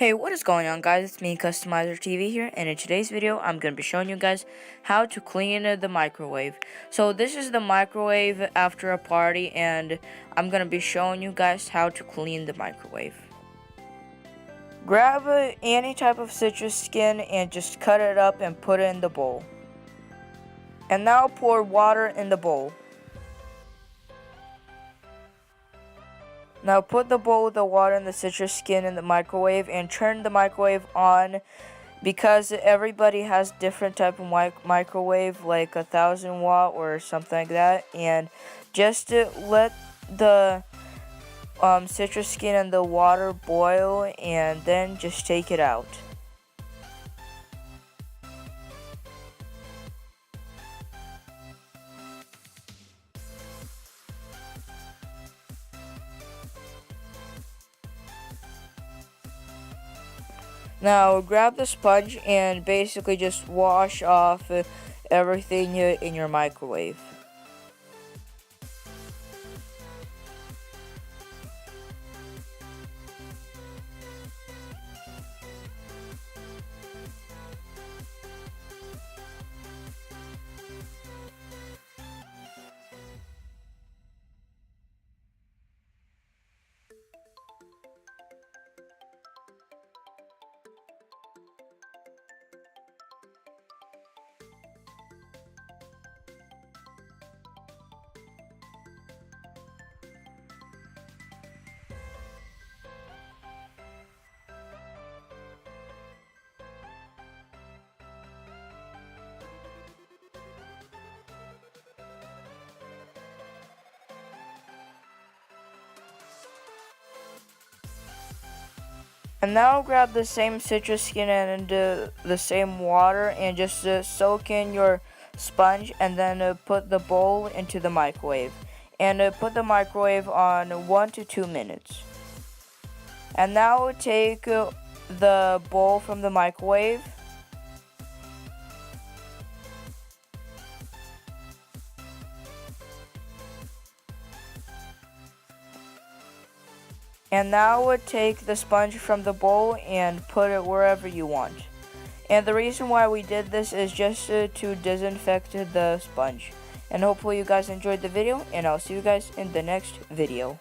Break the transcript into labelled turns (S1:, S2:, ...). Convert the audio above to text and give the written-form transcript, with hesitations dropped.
S1: Hey, what is going on, guys? It's me, customizertv here, and in today's video I'm going to be showing you guys how to clean the microwave. So this is the microwave after a party, and I'm going to be showing you guys how to clean the microwave. Grab any type of citrus skin and just cut it up and put it in the bowl. And now pour water in the bowl. Now put the bowl with the water and the citrus skin in the microwave and turn the microwave on, because everybody has different type of microwave, like 1,000 watt or something like that. And just let the citrus skin and the water boil, and then just take it out. Now grab the sponge and basically just wash off everything in your microwave. And now grab the same citrus skin and the same water and just soak in your sponge, and then put the bowl into the microwave. And put the microwave on 1 to 2 minutes. And now take the bowl from the microwave. And now take the sponge from the bowl and put it wherever you want. And the reason why we did this is just to disinfect the sponge. And hopefully you guys enjoyed the video, and I'll see you guys in the next video.